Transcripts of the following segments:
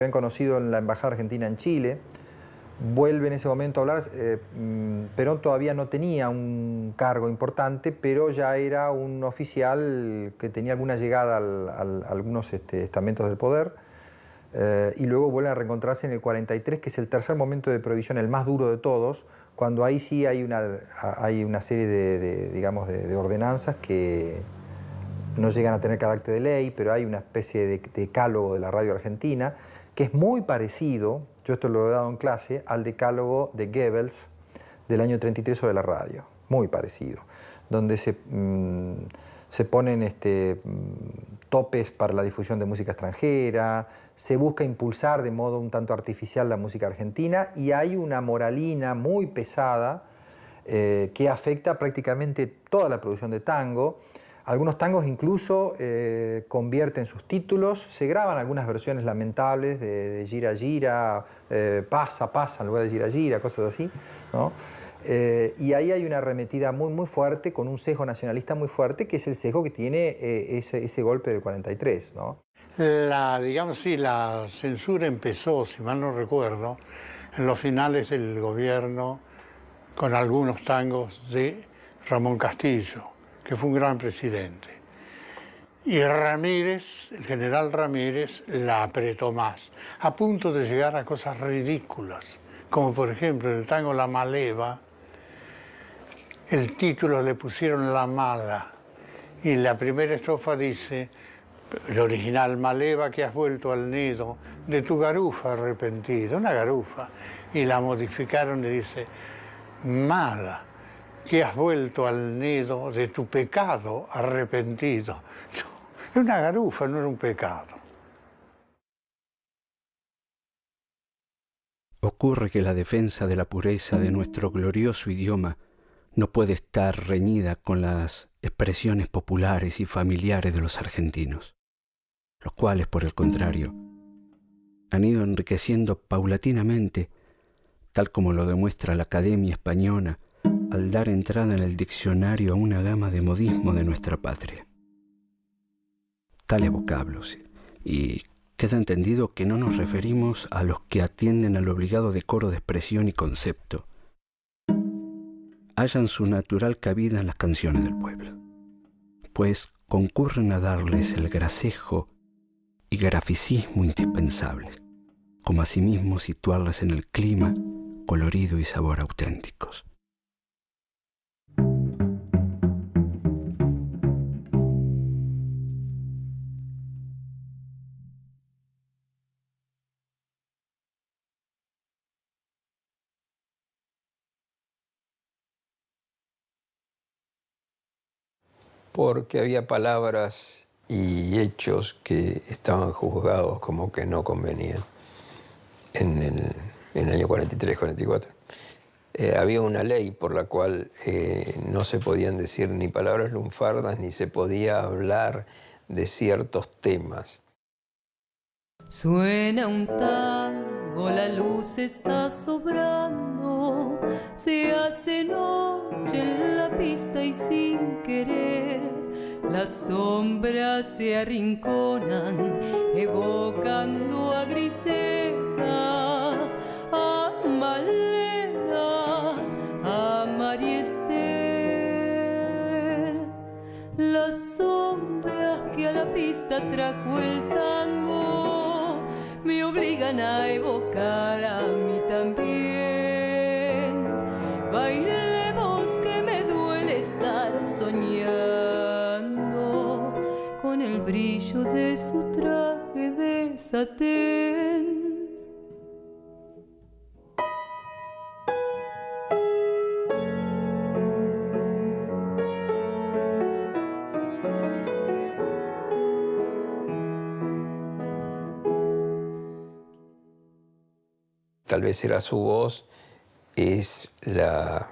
habían conocido en la Embajada Argentina en Chile. Vuelve en ese momento a hablar. Perón todavía no tenía un cargo importante, pero ya era un oficial que tenía alguna llegada a algunos estamentos del poder. Y luego vuelven a reencontrarse en el 43, que es el tercer momento de prohibición, el más duro de todos, cuando ahí sí hay una serie digamos, de ordenanzas que no llegan a tener carácter de ley, pero hay una especie de decálogo de la radio argentina, que es muy parecido, yo esto lo he dado en clase, al decálogo de Goebbels del año 33 sobre la radio, muy parecido, donde se ponen topes para la difusión de música extranjera, se busca impulsar de modo un tanto artificial la música argentina, y hay una moralina muy pesada que afecta prácticamente toda la producción de tango. Algunos tangos incluso convierten sus títulos, se graban algunas versiones lamentables de Gira Gira, Pasa Pasa en lugar de Gira Gira, cosas así, ¿no? Y ahí hay una arremetida muy fuerte, con un sesgo nacionalista muy fuerte, que es el sesgo que tiene ese golpe del 43, ¿no? Digamos, sí, la censura empezó, si mal no recuerdo, en los finales del gobierno, con algunos tangos de Ramón Castillo, que fue un gran presidente. Y Ramírez, el general Ramírez, la apretó más, a punto de llegar a cosas ridículas, como por ejemplo el tango La Maleva, el título le pusieron La Mala, y la primera estrofa dice, el original, Maleva que has vuelto al nido de tu garufa arrepentida, una garufa, y la modificaron y dice, mala, que has vuelto al nido de tu pecado arrepentido. No, una garufa, no era un pecado. Ocurre que la defensa de la pureza de nuestro glorioso idioma no puede estar reñida con las expresiones populares y familiares de los argentinos, los cuales, por el contrario, han ido enriqueciendo paulatinamente, tal como lo demuestra la Academia Española, al dar entrada en el diccionario a una gama de modismo de nuestra patria. Tales vocablos, y queda entendido que no nos referimos a los que atienden al obligado decoro de expresión y concepto, hallan su natural cabida en las canciones del pueblo, pues concurren a darles el gracejo y graficismo indispensables, como asimismo situarlas en el clima, colorido y sabor auténticos. Porque había palabras y hechos que estaban juzgados como que no convenían en el año 43-44. Había una ley por la cual no se podían decir ni palabras lunfardas ni se podía hablar de ciertos temas. Suena un tango, la luz está sobrando, se hace noche en la pista y sin querer las sombras se arrinconan evocando a Griseta, a Malena, a María Esther. Las sombras que a la pista trajo el tango me obligan a evocar a mí también. Bailemos que me duele estar soñando con el brillo de su traje de satén. Tal vez era su voz, es la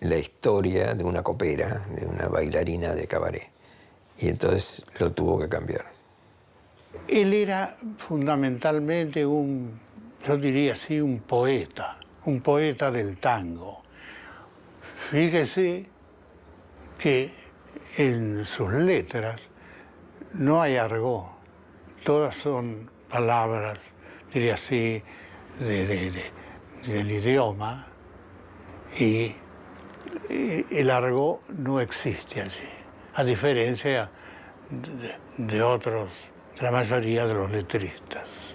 historia de una copera, de una bailarina de cabaret. Y entonces lo tuvo que cambiar. Él era fundamentalmente yo diría así, un poeta del tango. Fíjese que en sus letras no hay argot, todas son palabras, diría así, del idioma, y el argot no existe allí, a diferencia de otros, de la mayoría de los letristas.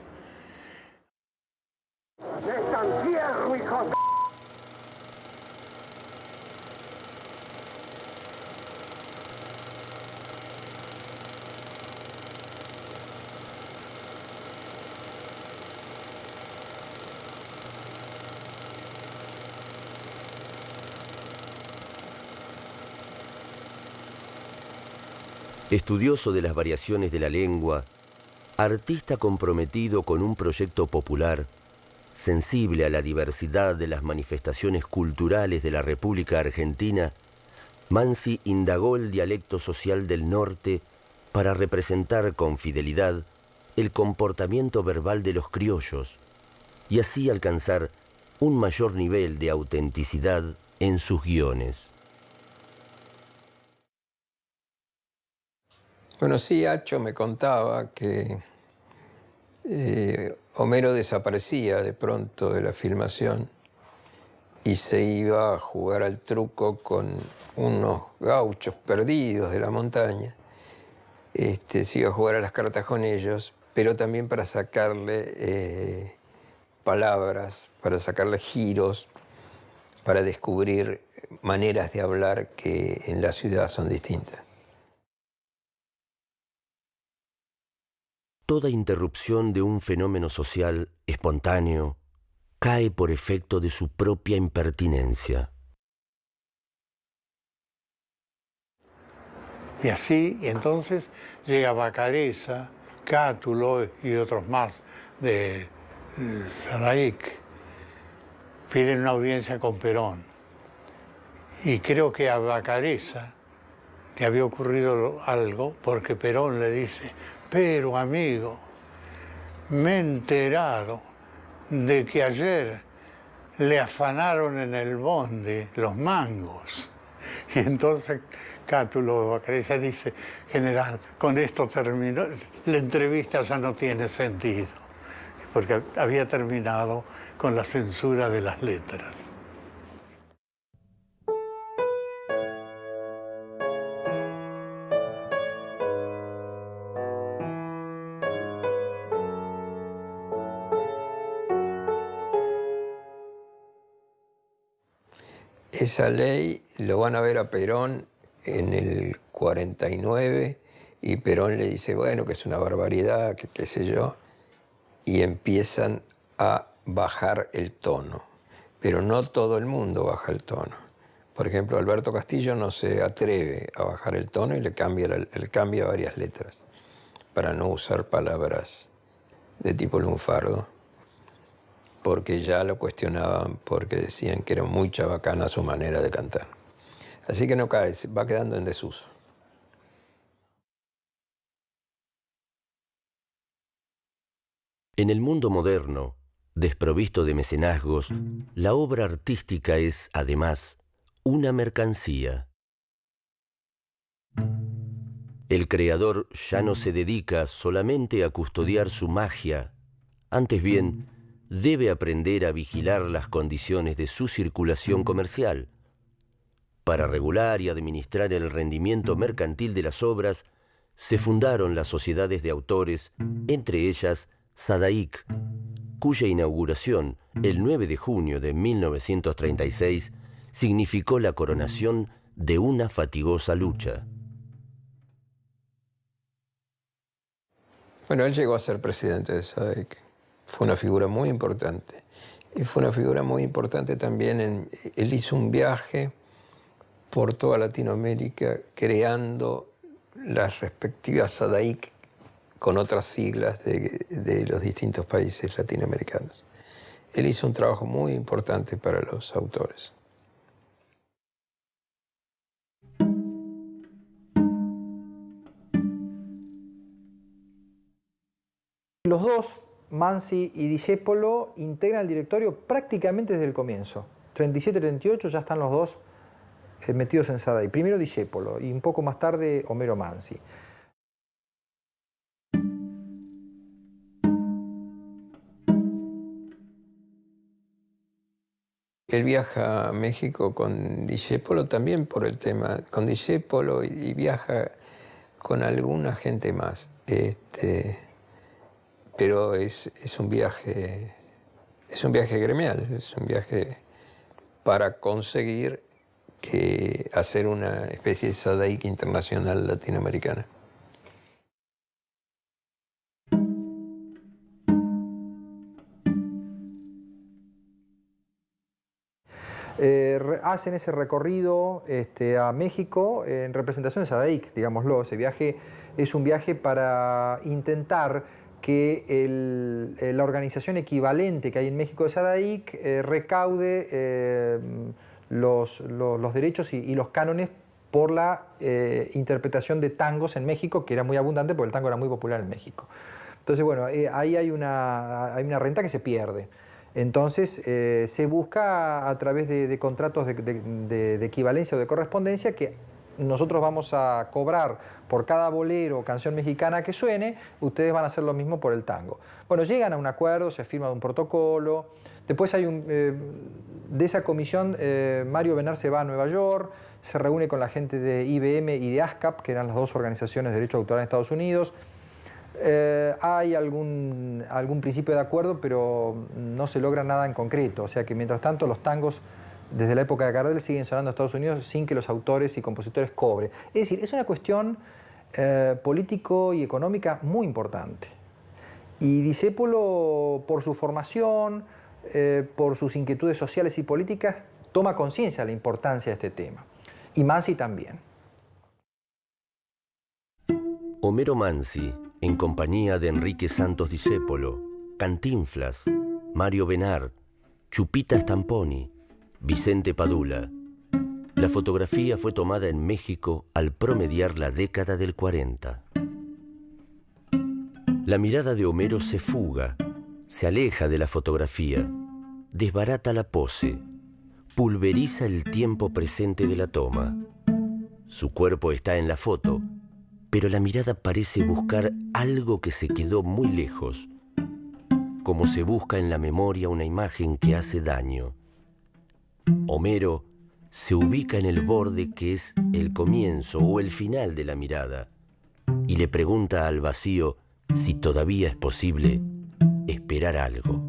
Estudioso de las variaciones de la lengua, artista comprometido con un proyecto popular, sensible a la diversidad de las manifestaciones culturales de la República Argentina, Mansi indagó el dialecto social del norte para representar con fidelidad el comportamiento verbal de los criollos y así alcanzar un mayor nivel de autenticidad en sus guiones. Bueno, sí, Acho me contaba que Homero desaparecía de pronto de la filmación y se iba a jugar al truco con unos gauchos perdidos de la montaña. Se iba a jugar a las cartas con ellos, pero también para sacarle palabras, para sacarle giros, para descubrir maneras de hablar que en la ciudad son distintas. Toda interrupción de un fenómeno social espontáneo cae por efecto de su propia impertinencia. Y así, entonces, llega Vacarezza, Cátulo y otros más de Sadaic. Piden una audiencia con Perón. Y creo que a Vacarezza le había ocurrido algo porque Perón le dice: pero amigo, me he enterado de que ayer le afanaron en el bondi los mangos. Y entonces Cátulo Vacarezza dice: general, con esto terminó, la entrevista ya no tiene sentido, porque había terminado con la censura de las letras. Esa ley lo van a ver a Perón en el 49 y Perón le dice, bueno, que es una barbaridad, que qué sé yo, y empiezan a bajar el tono. Pero no todo el mundo baja el tono. Por ejemplo, Alberto Castillo no se atreve a bajar el tono y le cambia varias letras para no usar palabras de tipo lunfardo, porque ya lo cuestionaban, porque decían que era muy chabacana su manera de cantar. Así que no cae, va quedando en desuso. En el mundo moderno, desprovisto de mecenazgos, la obra artística es, además, una mercancía. El creador ya no se dedica solamente a custodiar su magia, antes bien, debe aprender a vigilar las condiciones de su circulación comercial. Para regular y administrar el rendimiento mercantil de las obras, se fundaron las sociedades de autores, entre ellas Sadaic, cuya inauguración, el 9 de junio de 1936, significó la coronación de una fatigosa lucha. Bueno, él llegó a ser presidente de Sadaic. Fue una figura muy importante. Y fue una figura muy importante también él hizo un viaje por toda Latinoamérica creando las respectivas Sadaic con otras siglas de los distintos países latinoamericanos. Él hizo un trabajo muy importante para los autores. Los dos, Mansi y Discépolo, integran el directorio prácticamente desde el comienzo. 37-38 ya están los dos metidos en Sadaic. Primero Discépolo y un poco más tarde Homero Mansi. Él viaja a México con Discépolo también por el tema, con Discépolo y viaja con alguna gente más. Pero es un viaje gremial, es un viaje para conseguir hacer una especie de SADAIC internacional latinoamericana. Hacen ese recorrido a México en representación de SADAIC, digámoslo. Ese viaje es un viaje para intentar que la organización equivalente que hay en México de SADAIC recaude los derechos y los cánones por la interpretación de tangos en México, que era muy abundante porque el tango era muy popular en México. Entonces, bueno, ahí hay una renta que se pierde. Entonces, se busca a través de contratos de equivalencia o de correspondencia que nosotros vamos a cobrar por cada bolero o canción mexicana que suene, ustedes van a hacer lo mismo por el tango. Bueno, llegan a un acuerdo, se firma un protocolo, después hay de esa comisión, Mario Benar se va a Nueva York, se reúne con la gente de IBM y de ASCAP, que eran las dos organizaciones de derecho autoral en Estados Unidos. Hay algún principio de acuerdo, pero no se logra nada en concreto. O sea que mientras tanto los tangos desde la época de Gardel siguen sonando en Estados Unidos sin que los autores y compositores cobren. Es decir, es una cuestión político y económica muy importante. Y Discépolo, por su formación, por sus inquietudes sociales y políticas, toma conciencia de la importancia de este tema. Y Mansi también. Homero Mansi, en compañía de Enrique Santos Discépolo, Cantinflas, Mario Benar, Chupita Stamponi, Vicente Padula. La fotografía fue tomada en México al promediar la década del 40. La mirada de Homero se fuga, se aleja de la fotografía, desbarata la pose, pulveriza el tiempo presente de la toma. Su cuerpo está en la foto, pero la mirada parece buscar algo que se quedó muy lejos, como se busca en la memoria una imagen que hace daño. Homero se ubica en el borde que es el comienzo o el final de la mirada y le pregunta al vacío si todavía es posible esperar algo.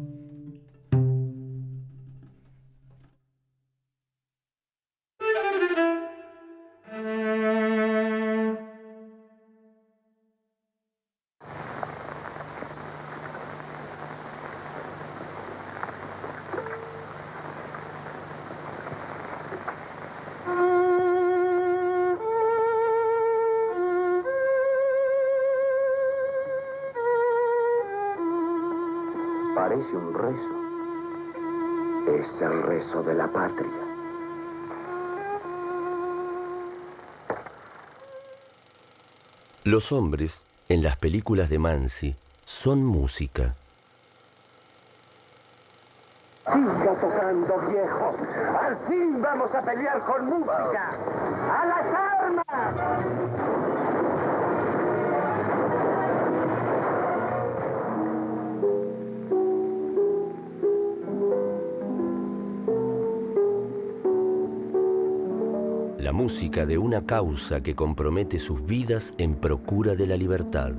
Parece un rezo. Es el rezo de la patria. Los hombres, en las películas de Mansi, son música. Siga tocando, viejo. Al fin vamos a pelear con música. ¡A las armas! La música de una causa que compromete sus vidas en procura de la libertad.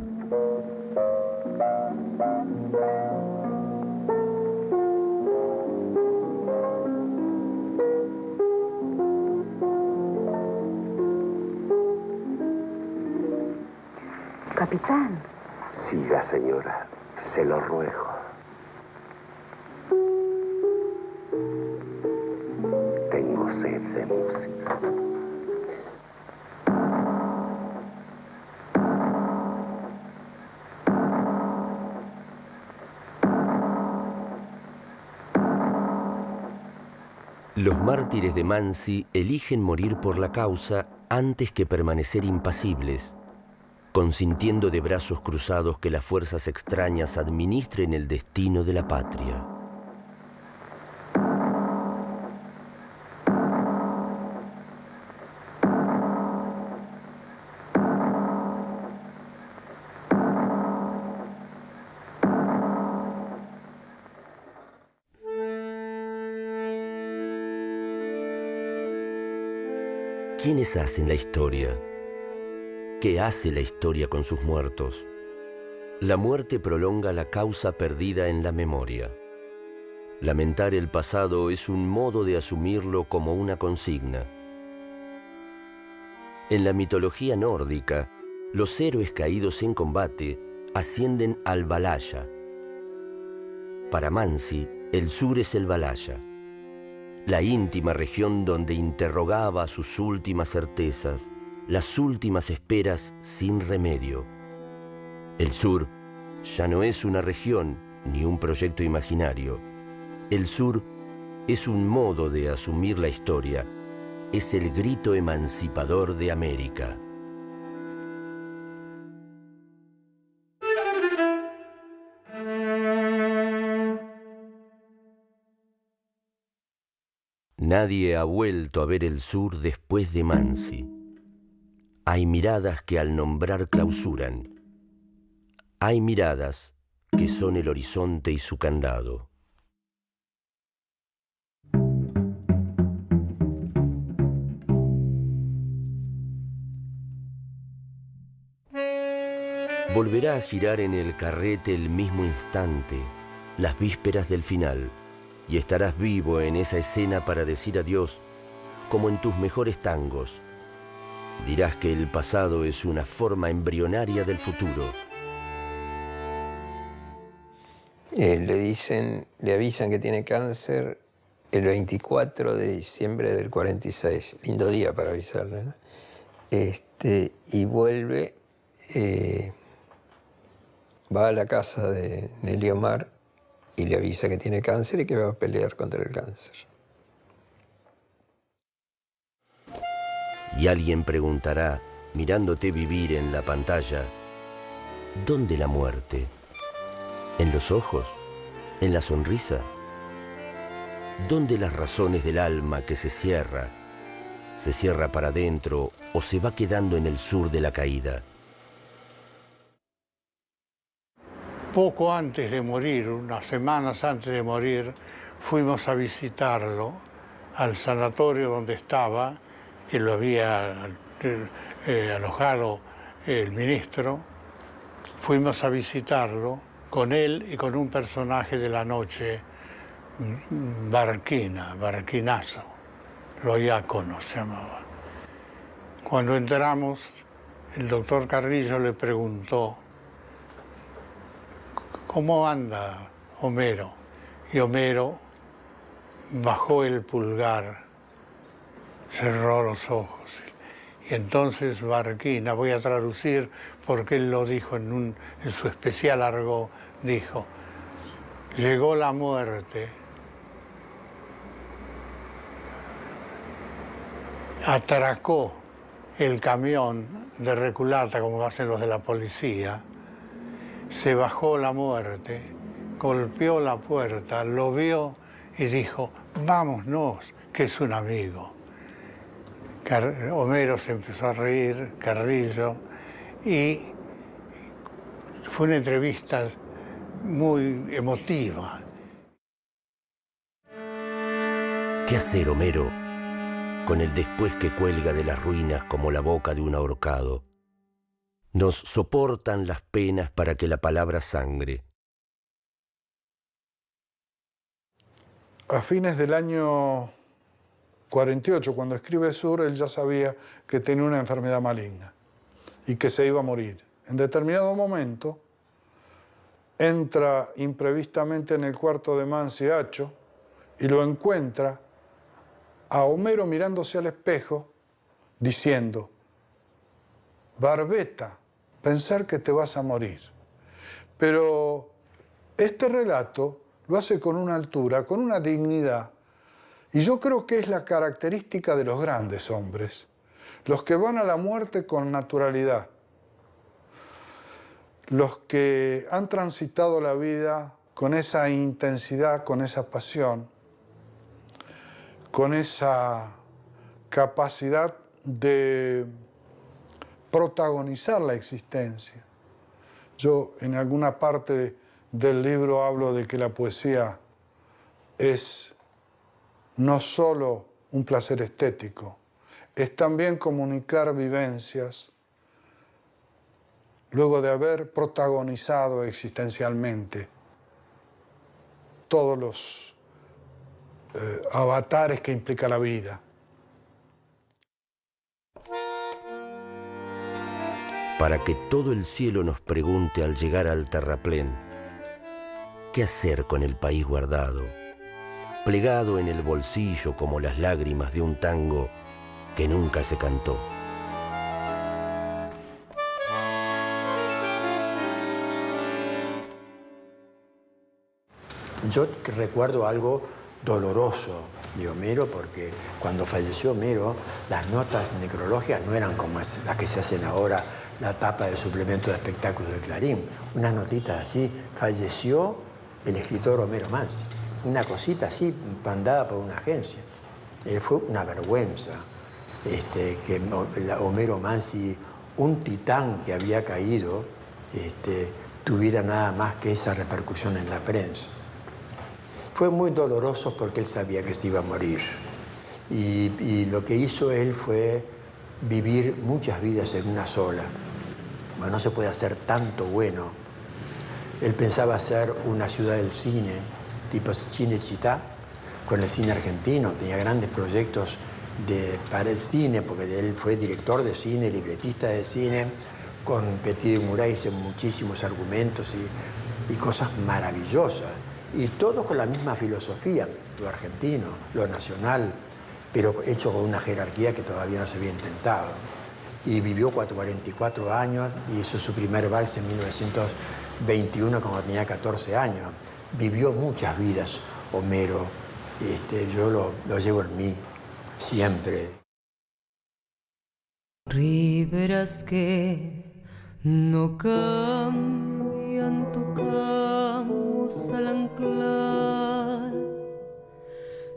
Capitán. Siga, señora. Se lo ruego. Tengo sed de música. Los mártires de Mansi eligen morir por la causa antes que permanecer impasibles, consintiendo de brazos cruzados que las fuerzas extrañas administren el destino de la patria. ¿Quiénes hacen la historia? ¿Qué hace la historia con sus muertos? La muerte prolonga la causa perdida en la memoria. Lamentar el pasado es un modo de asumirlo como una consigna. En la mitología nórdica, los héroes caídos en combate ascienden al Valhalla. Para Mansi, el sur es el Valhalla, la íntima región donde interrogaba sus últimas certezas, las últimas esperas sin remedio. El sur ya no es una región ni un proyecto imaginario. El sur es un modo de asumir la historia, es el grito emancipador de América. Nadie ha vuelto a ver el sur después de Mansi. Hay miradas que al nombrar clausuran. Hay miradas que son el horizonte y su candado. Volverá a girar en el carrete el mismo instante, las vísperas del final, y estarás vivo en esa escena para decir adiós, como en tus mejores tangos. Dirás que el pasado es una forma embrionaria del futuro. Le avisan que tiene cáncer el 24 de diciembre del 46. Lindo día para avisarle, ¿no? Y vuelve, va a la casa de Nelly Omar y le avisa que tiene cáncer y que va a pelear contra el cáncer. Y alguien preguntará, mirándote vivir en la pantalla, ¿dónde la muerte? ¿En los ojos? ¿En la sonrisa? ¿Dónde las razones del alma que se cierra para adentro o se va quedando en el sur de la caída? Poco antes de morir, unas semanas antes de morir, fuimos a visitarlo al sanatorio donde estaba, que lo había alojado el ministro. Fuimos a visitarlo con él y con un personaje de la noche, Barquinazo, lo Iácono se llamaba. Cuando entramos, el doctor Carrillo le preguntó, ¿cómo anda Homero? Y Homero bajó el pulgar, cerró los ojos. Y entonces Barquina, voy a traducir porque él lo dijo en su especial argot, dijo, llegó la muerte, atracó el camión de reculata, como hacen los de la policía, se bajó la muerte, golpeó la puerta, lo vio y dijo, vámonos, que es un amigo. Homero se empezó a reír, Carrillo, y fue una entrevista muy emotiva. ¿Qué hacer, Homero, con el después que cuelga de las ruinas como la boca de un ahorcado? Nos soportan las penas para que la palabra sangre. A fines del año 48, cuando escribe Sur, él ya sabía que tenía una enfermedad maligna y que se iba a morir. En determinado momento, entra imprevistamente en el cuarto de Mansi Acho y lo encuentra a Homero mirándose al espejo, diciendo, Barbeta, pensar que te vas a morir. Pero este relato lo hace con una altura, con una dignidad, y yo creo que es la característica de los grandes hombres, los que van a la muerte con naturalidad, los que han transitado la vida con esa intensidad, con esa pasión, con esa capacidad de protagonizar la existencia. Yo en alguna parte del libro hablo de que la poesía es no solo un placer estético, es también comunicar vivencias luego de haber protagonizado existencialmente todos los avatares que implica la vida. Para que todo el cielo nos pregunte al llegar al terraplén, ¿qué hacer con el país guardado, plegado en el bolsillo como las lágrimas de un tango que nunca se cantó? Yo recuerdo algo doloroso de Homero, porque cuando falleció Homero, las notas necrológicas no eran como las que se hacen ahora, la tapa del suplemento de espectáculos de Clarín. Unas notitas así, falleció el escritor Homero Mansi. Una cosita así, mandada por una agencia. Fue una vergüenza que Homero Mansi, un titán que había caído, tuviera nada más que esa repercusión en la prensa. Fue muy doloroso porque él sabía que se iba a morir. Y lo que hizo él fue vivir muchas vidas en una sola. Bueno, no se puede hacer tanto bueno. Él pensaba hacer una ciudad del cine, tipo Cinecittà, con el cine argentino. Tenía grandes proyectos para el cine, porque él fue director de cine, libretista de cine. Con Petit de Muray hizo muchísimos argumentos y cosas maravillosas. Y todos con la misma filosofía, lo argentino, lo nacional, pero hecho con una jerarquía que todavía no se había intentado. Y vivió 44 años y hizo su primer vals en 1921 cuando tenía 14 años. Vivió muchas vidas, Homero. Yo lo llevo en mí, siempre. Riberas que no cambian, tocamos al anclar.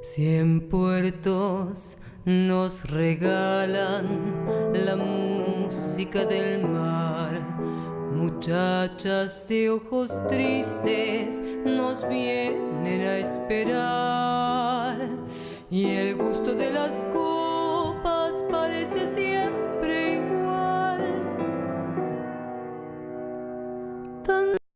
100 puertos nos regalan la música del mar. Muchachas de ojos tristes nos vienen a esperar. Y el gusto de las cosas